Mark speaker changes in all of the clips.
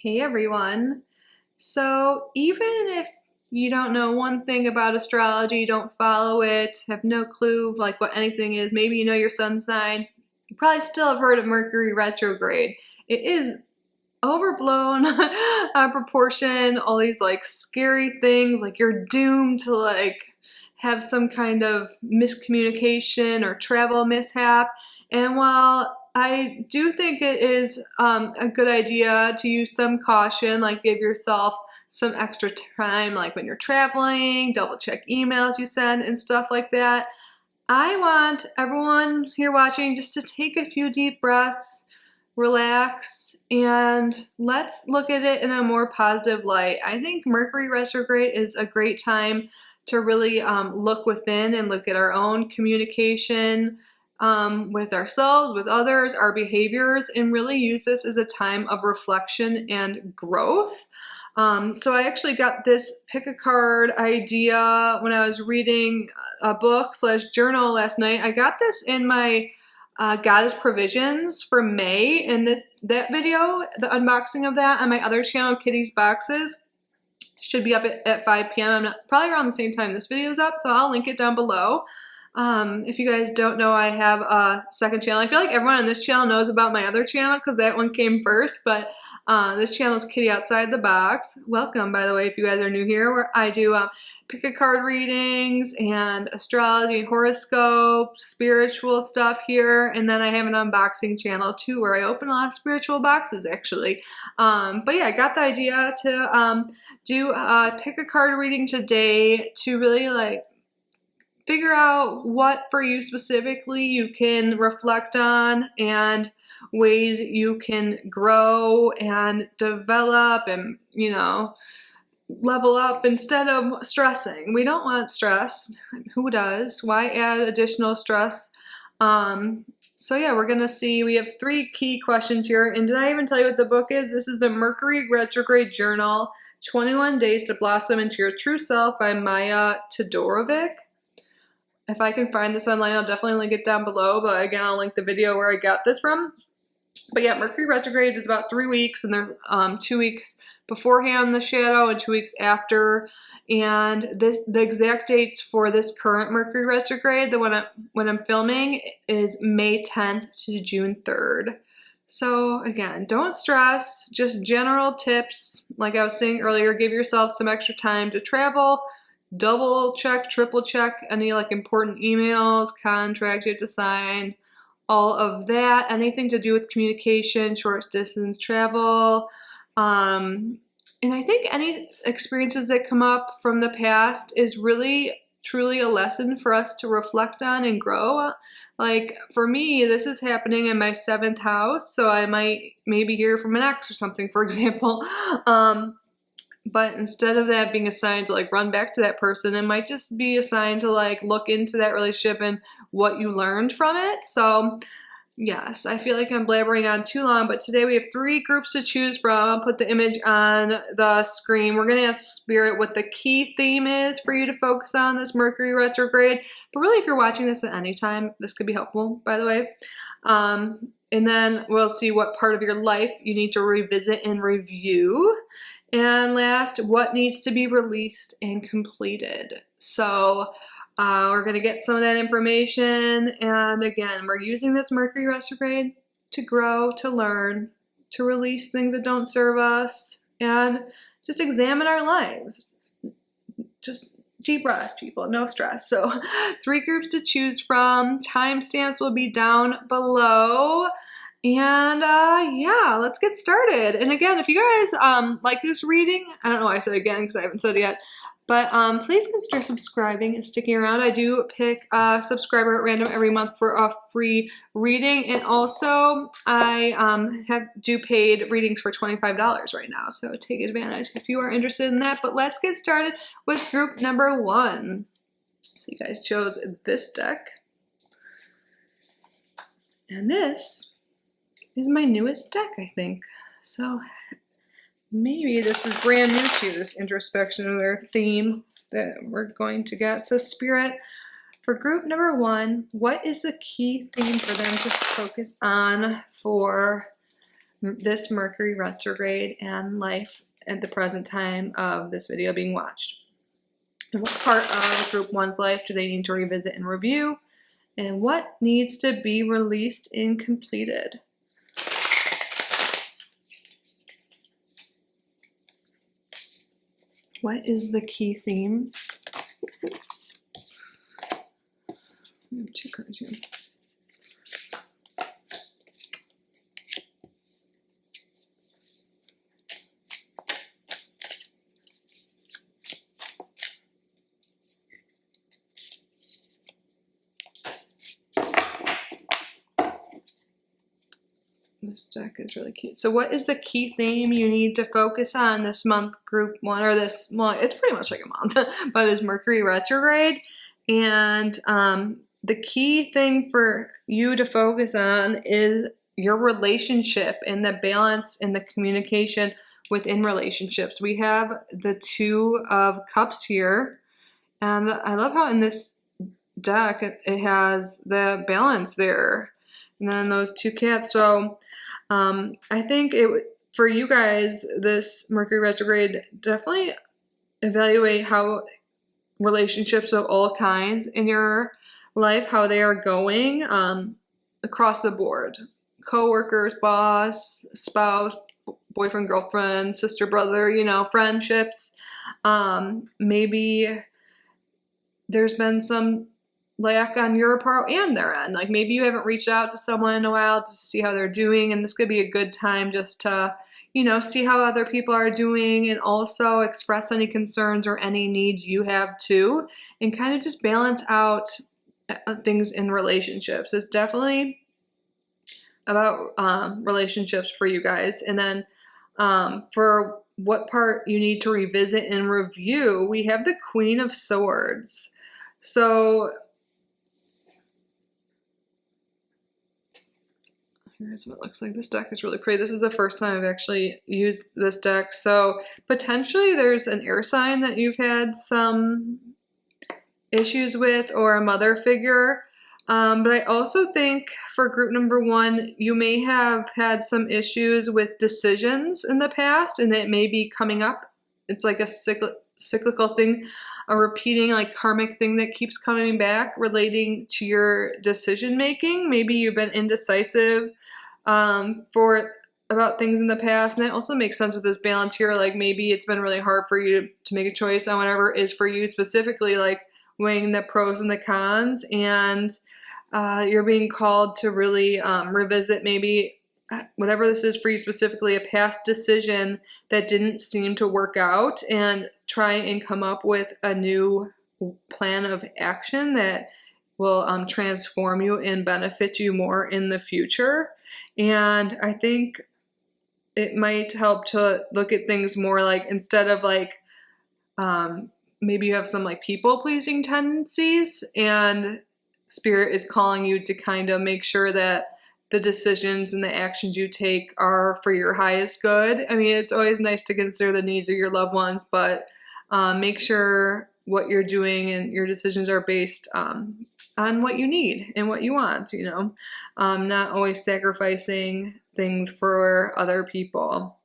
Speaker 1: Hey everyone. So even if you don't know one thing about astrology, don't follow it, have no clue like what anything is, maybe you know your sun sign, you probably still have heard of Mercury retrograde. It is overblown proportion, all these like scary things, like you're doomed to like have some kind of miscommunication or travel mishap. And while I do think it is a good idea to use some caution, like give yourself some extra time, like when you're traveling, double check emails you send and stuff like that. I want everyone here watching just to take a few deep breaths, relax, and let's look at it in a more positive light. I think Mercury retrograde is a great time to really look within and look at our own communication with ourselves, with others, our behaviors, and really use this as a time of reflection and growth. So I actually got this pick a card idea when I was reading a book / journal last night. I got this in my Goddess Provisions for May, and that video, the unboxing of that on my other channel, Kitty's Boxes, should be up at 5 p.m. I'm probably around the same time this video is up, so I'll link it down below. If you guys don't know, I have a second channel. I feel like everyone on this channel knows about my other channel because that one came first, but this channel is Kitty Outside the Box. Welcome, by the way, if you guys are new here, where I do pick a card readings and astrology and horoscope, spiritual stuff here, and then I have an unboxing channel too where I open a lot of spiritual boxes actually. But yeah, I got the idea to do a pick a card reading today to really like figure out what for you specifically you can reflect on and ways you can grow and develop and, you know, level up instead of stressing. We don't want stress. Who does? Why add additional stress? So yeah, we're gonna see, we have 3 key questions here. And did I even tell you what the book is? This is a Mercury Retrograde Journal, 21 Days to Blossom into Your True Self by Maya Todorovic. If I can find this online, I'll definitely link it down below, but again, I'll link the video where I got this from. But yeah, Mercury retrograde is about 3 weeks, and there's 2 weeks beforehand the shadow and 2 weeks after. And the exact dates for this current Mercury retrograde, the one when I'm filming, is May 10th to June 3rd. So again, don't stress, just general tips. Like I was saying earlier, give yourself some extra time to travel. Double check, triple check any like important emails, contracts you have to sign, all of that, anything to do with communication, short distance travel. And I think any experiences that come up from the past is really truly a lesson for us to reflect on and grow. Like for me, this is happening in my 7th house, so I might maybe hear from an ex or something, for example. But instead of that being assigned to like run back to that person, it might just be assigned to like look into that relationship and what you learned from it. So yes, I feel like I'm blabbering on too long, but today we have 3 groups to choose from. I'll put the image on the screen. We're going to ask Spirit what the key theme is for you to focus on this Mercury retrograde. But really, if you're watching this at any time, this could be helpful, by the way. And then we'll see what part of your life you need to revisit and review. And last, what needs to be released and completed. So we're going to get some of that information. And again, we're using this Mercury retrograde to grow, to learn, to release things that don't serve us, and just examine our lives. Just deep breaths, people, no stress. So 3 groups to choose from. Timestamps will be down below. And yeah, let's get started. And again, if you guys like this reading, I don't know why I said again because I haven't said it yet, but please consider subscribing and sticking around. I do pick a subscriber at random every month for a free reading, and also I do paid readings for $25 right now, so take advantage if you are interested in that. But let's get started with group number 1. So you guys chose this deck, and this is my newest deck, I think. So maybe this is brand new to you, this introspection or their theme that we're going to get. So Spirit, for group number 1, what is the key theme for them to focus on for this Mercury retrograde and life at the present time of this video being watched. And what part of group 1's life do they need to revisit and review? And what needs to be released and completed? What is the key theme? I have 2 cards here. This deck is really cute. So what is the key theme you need to focus on this month, group 1, or this, well, it's pretty much like a month, by this Mercury retrograde. And the key thing for you to focus on is your relationship and the balance and the communication within relationships. We have the 2 of Cups here. And I love how in this deck it has the balance there. And then those 2 cats. So I think for you guys, this Mercury retrograde, definitely evaluate how relationships of all kinds in your life, how they are going across the board. Co-workers, boss, spouse, boyfriend, girlfriend, sister, brother, friendships. Maybe there's been some lack on your part and their end. Like maybe you haven't reached out to someone in a while to see how they're doing, and this could be a good time just to, see how other people are doing and also express any concerns or any needs you have too, and kind of just balance out things in relationships. It's definitely about relationships for you guys. And then for what part you need to revisit and review, we have the Queen of Swords. So here's what it looks like. This deck is really pretty. This is the first time I've actually used this deck. So potentially there's an air sign that you've had some issues with, or a mother figure. But I also think for group number 1, you may have had some issues with decisions in the past, and it may be coming up. It's like a cyclical thing, a repeating like karmic thing that keeps coming back relating to your decision making. Maybe you've been indecisive about things in the past, and that also makes sense with this balance here. Like maybe it's been really hard for you to make a choice on whatever is for you specifically, like weighing the pros and the cons, and you're being called to really revisit maybe whatever this is for you specifically, a past decision that didn't seem to work out, and try and come up with a new plan of action that will transform you and benefit you more in the future. And I think it might help to look at things more like, instead of like maybe you have some like people-pleasing tendencies, and Spirit is calling you to kind of make sure that the decisions and the actions you take are for your highest good. I mean, it's always nice to consider the needs of your loved ones, but make sure what you're doing and your decisions are based on what you need and what you want, not always sacrificing things for other people.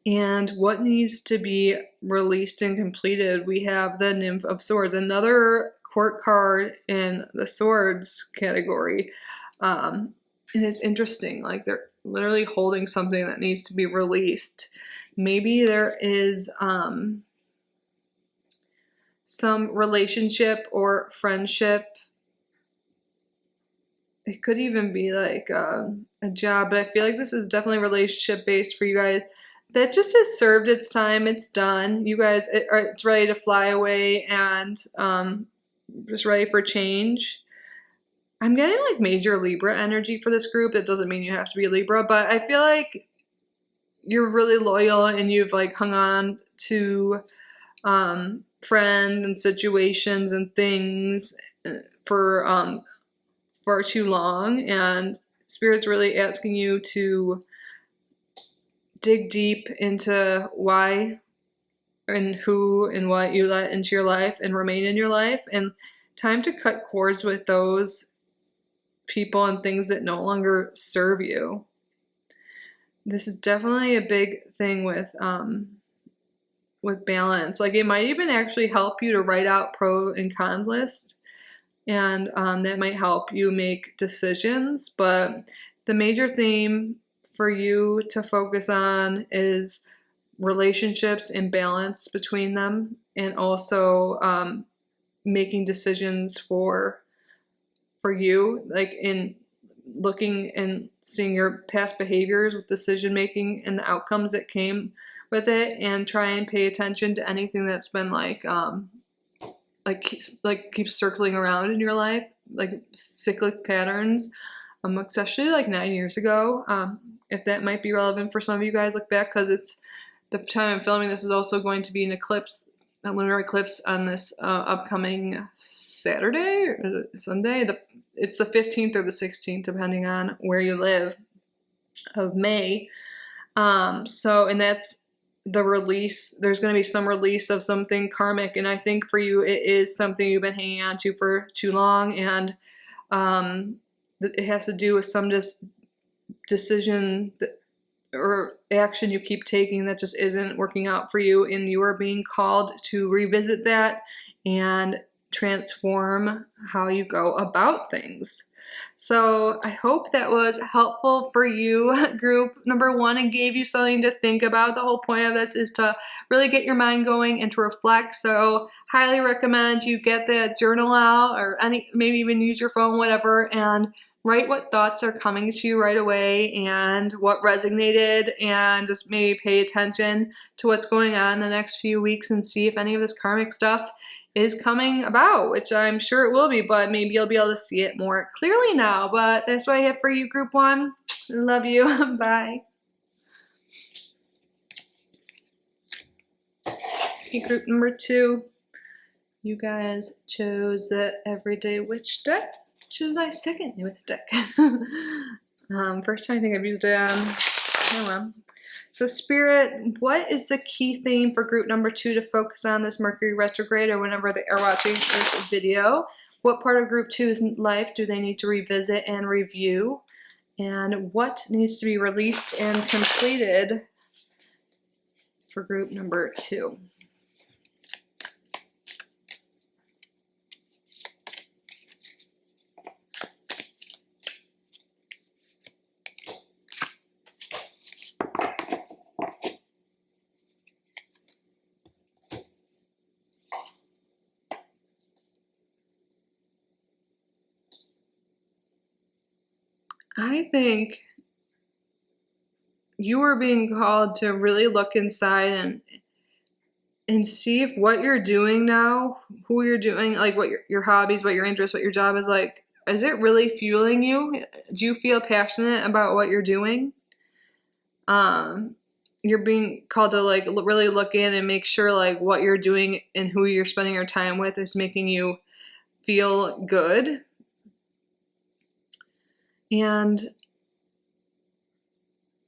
Speaker 1: And what needs to be released and completed? We have the Nymph of Swords, another court card in the swords category. And it's interesting, like they're literally holding something that needs to be released. Maybe there is some relationship or friendship. It could even be like a job, but I feel like this is definitely relationship based for you guys. That just has served its time. It's done. You guys, it's ready to fly away and just ready for change. I'm getting like major Libra energy for this group. It doesn't mean you have to be a Libra, but I feel like you're really loyal and you've like hung on to friends and situations and things for far too long, and Spirit's really asking you to dig deep into why and who and what you let into your life and remain in your life, and time to cut cords with those people and things that no longer serve you. this is definitely a big thing with balance. Like it might even actually help you to write out pro and con lists, and that might help you make decisions. But the major theme for you to focus on is relationships and balance between them, and also making decisions for you, like in looking and seeing your past behaviors with decision making and the outcomes that came with it, and try and pay attention to anything that's been like keeps circling around in your life, like cyclic patterns, especially like 9 years ago. If that might be relevant for some of you guys, look back, because it's the time I'm filming this is also going to be an eclipse, a lunar eclipse on this upcoming Saturday or Sunday. It's the 15th or the 16th, depending on where you live, of May. And that's the release. There's going to be some release of something karmic, and I think for you it is something you've been hanging on to for too long, and it has to do with some decision or action you keep taking that just isn't working out for you, and you are being called to revisit that and transform how you go about things. So I hope that was helpful for you, group number 1, and gave you something to think about. The whole point of this is to really get your mind going and to reflect. So highly recommend you get that journal out, or maybe even use your phone, whatever, and write what thoughts are coming to you right away and what resonated, and just maybe pay attention to what's going on in the next few weeks and see if any of this karmic stuff is coming about, which I'm sure it will be, but maybe you'll be able to see it more clearly now. But that's what I have for you, group 1. Love you. Bye. Okay, group number 2. You guys chose the Everyday Witch deck, which is my second newest deck. First time I think I've used it on. Oh well. So Spirit, what is the key theme for group number 2 to focus on this Mercury retrograde, or whenever they are watching this video? What part of group 2's life do they need to revisit and review? And what needs to be released and completed for group number 2? I think you are being called to really look inside and see if what you're doing now, who you're doing, like what your hobbies, what your interests, what your job is like, is it really fueling you? Do you feel passionate about what you're doing? You're being called to like really look in and make sure like what you're doing and who you're spending your time with is making you feel good. And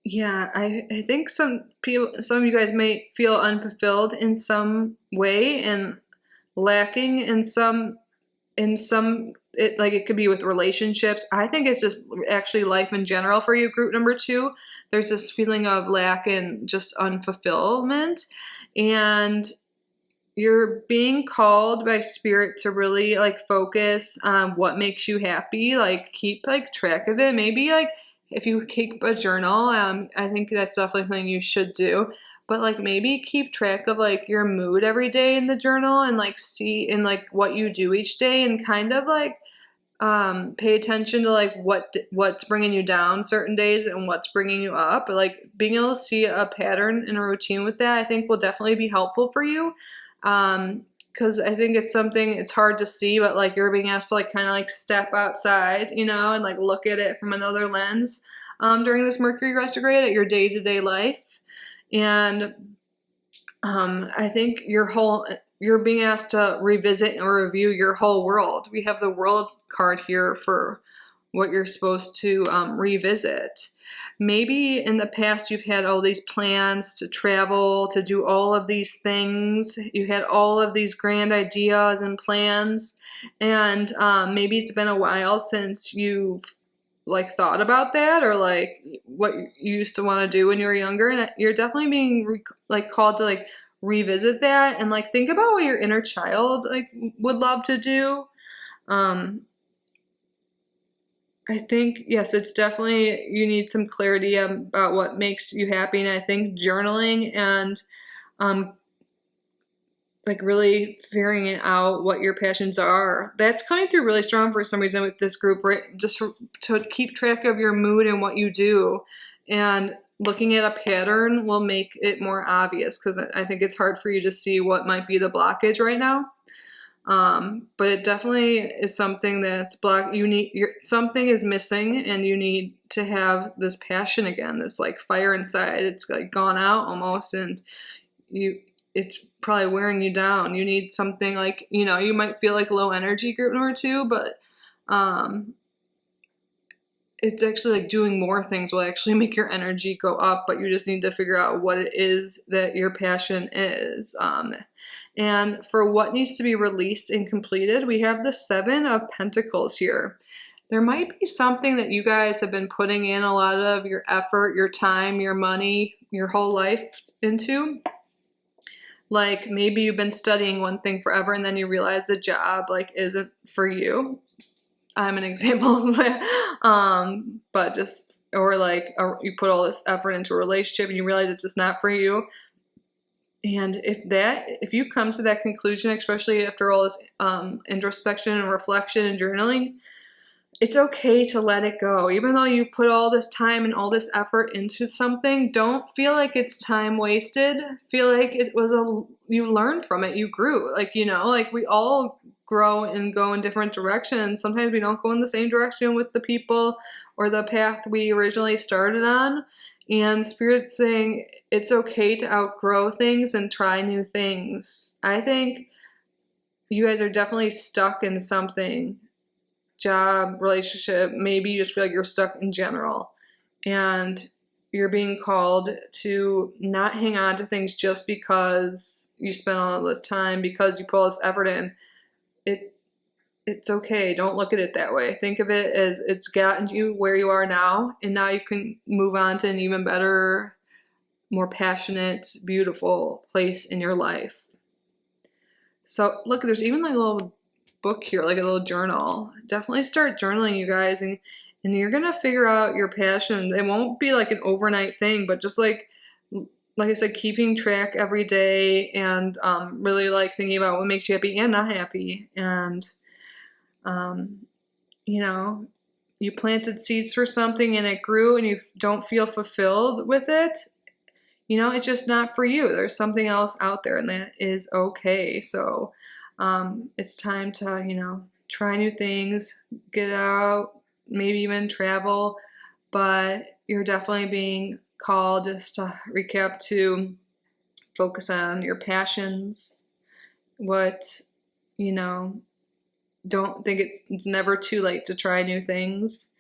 Speaker 1: yeah, I think some of you guys may feel unfulfilled in some way and lacking in some, it could be with relationships. I think it's just actually life in general for you, group number 2. There's this feeling of lack and just unfulfillment, and you're being called by Spirit to really like focus on what makes you happy, like keep like track of it. Maybe like if you keep a journal, I think that's definitely something you should do. But like maybe keep track of like your mood every day in the journal, and like see in like what you do each day, and kind of like pay attention to like what's bringing you down certain days and what's bringing you up. But like being able to see a pattern and a routine with that, I think will definitely be helpful for you. Because I think it's something, it's hard to see, but like you're being asked to like kind of like step outside, and like look at it from another lens during this Mercury retrograde at your day-to-day life. And I think you're being asked to revisit and review your whole world. We have the World card here for what you're supposed to revisit. Maybe in the past you've had all these plans to travel, to do all of these things. You had all of these grand ideas and plans, and maybe it's been a while since you've like thought about that, or like what you used to want to do when you were younger, and you're definitely being like called to like revisit that and like think about what your inner child like would love to do. I think, yes, it's definitely, you need some clarity about what makes you happy. And I think journaling and like really figuring out what your passions are, that's coming through really strong for some reason with this group, right? Just to keep track of your mood and what you do. And looking at a pattern will make it more obvious, because I think it's hard for you to see what might be the blockage right now. But it definitely is something that's blocked. Something is missing, and you need to have this passion again, this like fire inside. It's like gone out almost, and it's probably wearing you down. You need something like, you might feel like low energy group number 2, but it's actually like doing more things will actually make your energy go up, but you just need to figure out what it is that your passion is. And for what needs to be released and completed, we have the 7 of Pentacles here. There might be something that you guys have been putting in a lot of your effort, your time, your money, your whole life into. Like maybe you've been studying one thing forever and then you realize the job like isn't for you. I'm an example of that. But just, or like you put all this effort into a relationship and you realize it's just not for you. And if you come to that conclusion, especially after all this introspection and reflection and journaling, it's okay to let it go. Even though you put all this time and all this effort into something, don't feel like it's time wasted. Feel like it was you learned from it, you grew. Like, like we all grow and go in different directions. Sometimes we don't go in the same direction with the people or the path we originally started on. And Spirit's saying it's okay to outgrow things and try new things. I think you guys are definitely stuck in something. Job, relationship, maybe you just feel like you're stuck in general. And you're being called to not hang on to things just because you spent all this time, because you put all this effort in. It's okay. Don't look at it that way. Think of it as it's gotten you where you are now, and now you can move on to an even better, more passionate, beautiful place in your life. So look, there's even like a little book here, like a little journal. Definitely start journaling, you guys, and you're gonna figure out your passions. It won't be like an overnight thing, but just like I said, keeping track every day and really like thinking about what makes you happy and not happy. And you planted seeds for something and it grew and you don't feel fulfilled with it, it's just not for you. There's something else out there, and that is okay. So it's time to, try new things, get out, maybe even travel, but you're definitely being called, just to recap, to focus on your passions. Don't think it's never too late to try new things.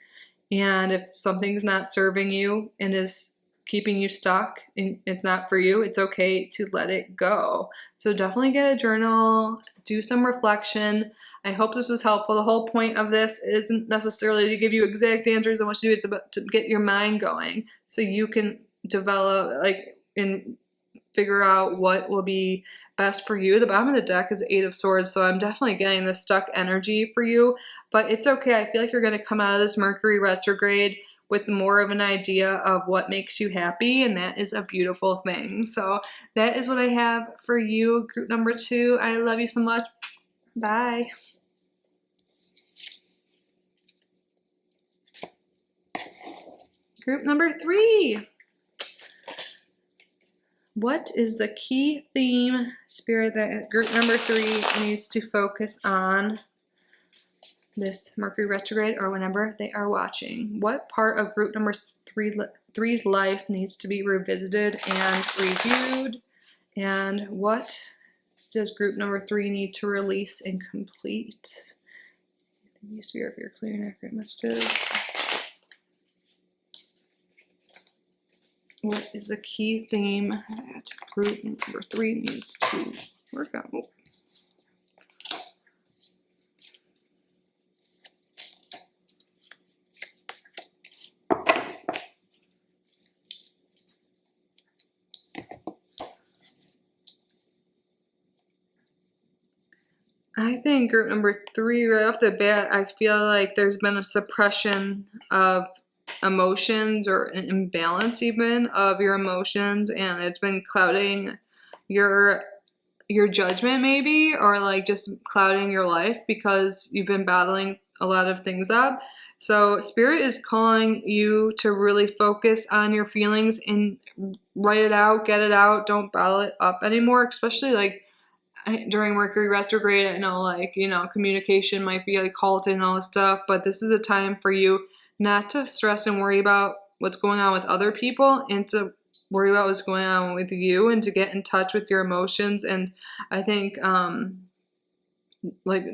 Speaker 1: And if something's not serving you and is keeping you stuck and it's not for you, it's okay to let it go. So definitely get a journal, do some reflection. I hope this was helpful. The whole point of this isn't necessarily to give you exact answers on what to do. It's about to get your mind going so you can develop and figure out what will be best for you. The bottom of the deck is 8 of Swords, so I'm definitely getting this stuck energy for you, but it's okay. I feel like you're going to come out of this Mercury retrograde with more of an idea of what makes you happy, and that is a beautiful thing. So that is what I have for you, group number 2. I love you so much. Bye. Group number 3. What is the key theme, Spirit, that group number 3 needs to focus on this Mercury retrograde or whenever they are watching? What part of group number 3's life needs to be revisited and reviewed? And what does group number 3 need to release and complete? Thank you, Spirit, for your clear and accurate messages. What is the key theme that group number 3 needs to work on? I think group number 3, right off the bat, I feel like there's been a suppression of emotions or an imbalance even of your emotions, and it's been clouding your judgment maybe, or like just clouding your life because you've been battling a lot of things up. So Spirit is calling you to really focus on your feelings and write it out, get it out, don't bottle it up anymore, especially like during Mercury retrograde. I know, like, you know, communication might be like halted and all this stuff, but this is a time for you not to stress and worry about what's going on with other people, and to worry about what's going on with you, and to get in touch with your emotions. And I think like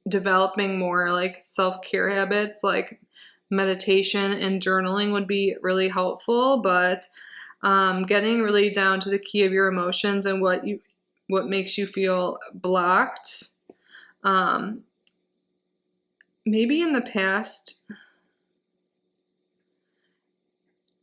Speaker 1: developing more like self-care habits like meditation and journaling would be really helpful. But getting really down to the key of your emotions and what makes you feel blocked. Maybe in the past,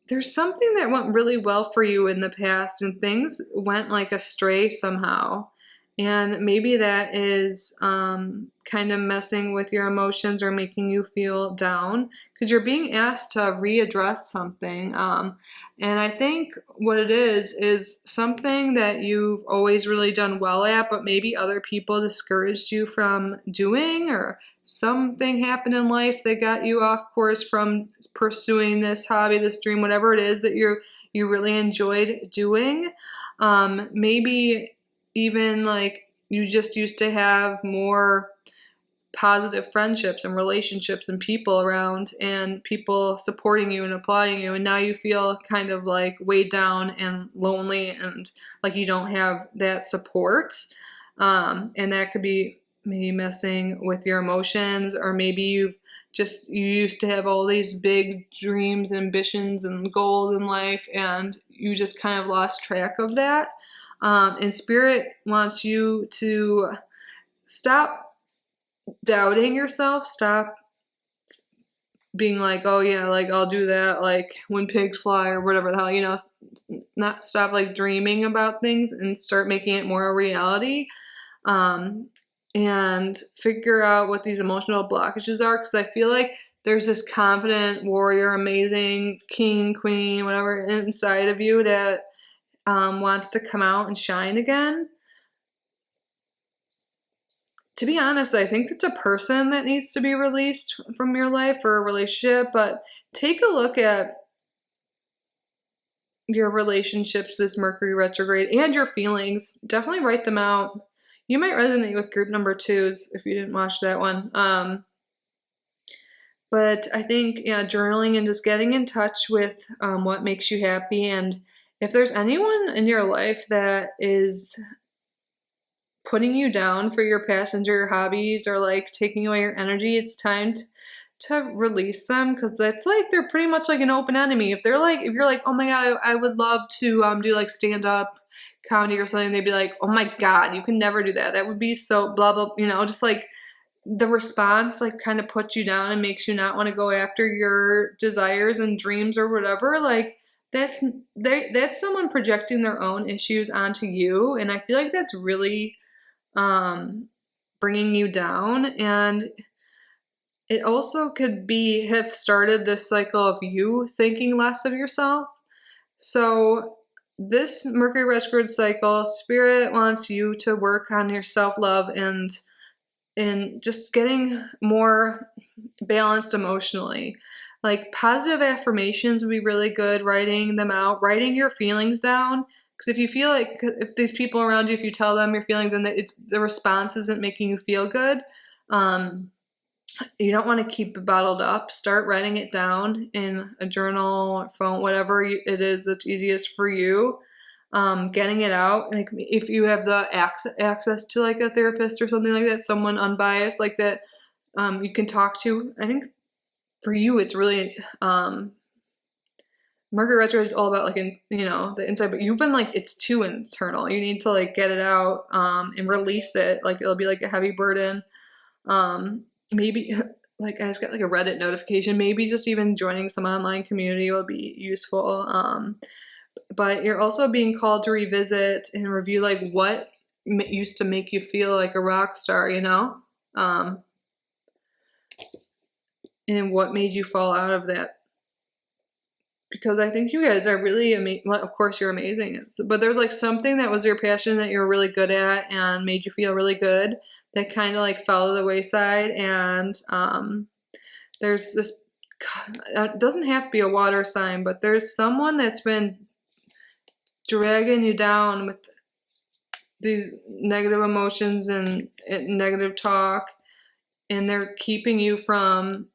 Speaker 1: there's something that went really well for you in the past and things went like astray somehow. And maybe that is kind of messing with your emotions or making you feel down because you're being asked to readdress something. And I think what it is something that you've always really done well at, but maybe other people discouraged you from doing, or something happened in life that got you off course from pursuing this hobby, this dream, whatever it is that you really enjoyed doing. Maybe even like you just used to have more positive friendships and relationships and people around and people supporting you and applauding you, and now you feel kind of like weighed down and lonely and like you don't have that support. And that could be maybe messing with your emotions, or maybe you used to have all these big dreams, ambitions, and goals in life, and you just kind of lost track of that. And Spirit wants you to stop doubting yourself, stop being like, oh yeah, like I'll do that, like when pigs fly or whatever the hell, you know, not stop like dreaming about things and start making it more a reality. And figure out what these emotional blockages are, because I feel like there's this confident warrior, amazing king, queen, whatever inside of you that wants to come out and shine again. To be honest, I think it's a person that needs to be released from your life, or a relationship, but take a look at your relationships this Mercury retrograde and your feelings. Definitely write them out. You might resonate with group number 2 if you didn't watch that one. But I think, yeah, journaling and just getting in touch with what makes you happy. And if there's anyone in your life that is putting you down for your passions or your hobbies, or like taking away your energy, it's time to release them, because that's like they're pretty much like an open enemy. If you're like, oh my god, I would love to do like stand up comedy or something, they'd be like, oh my god, you can never do that. That would be so blah blah. You know, just like the response like kind of puts you down and makes you not want to go after your desires and dreams or whatever. Like that's someone projecting their own issues onto you, and I feel like that's really bringing you down. And it also could have started this cycle of you thinking less of yourself. So this Mercury retrograde cycle, Spirit wants you to work on your self-love and just getting more balanced emotionally. Like positive affirmations would be really good, writing them out, writing your feelings down. Because if you feel like, if these people around you, if you tell them your feelings and the response isn't making you feel good, you don't want to keep it bottled up. Start writing it down in a journal, phone, whatever it is that's easiest for you. Getting it out. Like if you have the access to like a therapist or something like that, someone unbiased like that, you can talk to. I think for you, it's really Mercury retrograde is all about like the inside, but you've been like, it's too internal. You need to like get it out and release it. Like it'll be like a heavy burden. Maybe like I just got like a Reddit notification. Maybe just even joining some online community will be useful. But you're also being called to revisit and review like what used to make you feel like a rock star, you know? and what made you fall out of that. Because I think you guys are really amazing. Well, of course, you're amazing. But there's like something that was your passion that you're really good at and made you feel really good that kind of like fell to the wayside. And there's this, it doesn't have to be a water sign, but there's someone that's been dragging you down with these negative emotions and negative talk. And they're keeping you from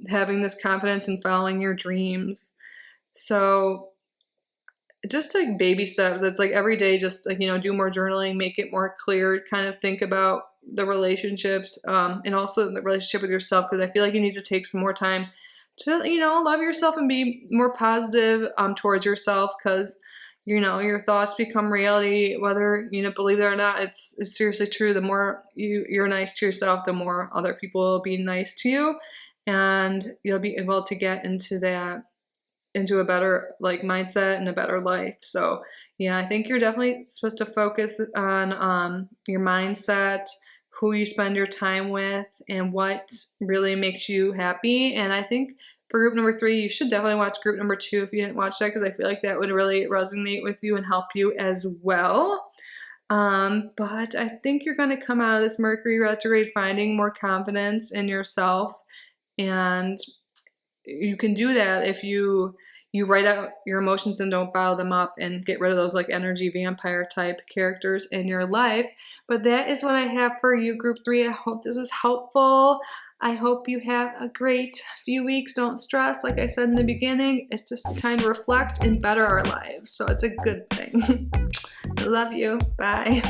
Speaker 1: having this confidence and following your dreams. So just like baby steps. It's like every day, just like, do more journaling, make it more clear, kind of think about the relationships, and also the relationship with yourself. Because I feel like you need to take some more time to, love yourself and be more positive, towards yourself. Because, your thoughts become reality, whether believe it or not. It's seriously true. The more you're nice to yourself, the more other people will be nice to you. And you'll be able to get into a better like mindset and a better life. So yeah, I think you're definitely supposed to focus on your mindset, who you spend your time with, and what really makes you happy. And I think for group number 3, you should definitely watch group number 2 if you didn't watch that, because I feel like that would really resonate with you and help you as well. But I think you're going to come out of this Mercury retrograde finding more confidence in yourself. And you can do that if you write out your emotions and don't bottle them up and get rid of those like energy vampire type characters in your life. But that is what I have for you, group 3. I hope this was helpful. I hope you have a great few weeks. Don't stress. Like I said in the beginning, it's just a time to reflect and better our lives. So it's a good thing. I love you. Bye.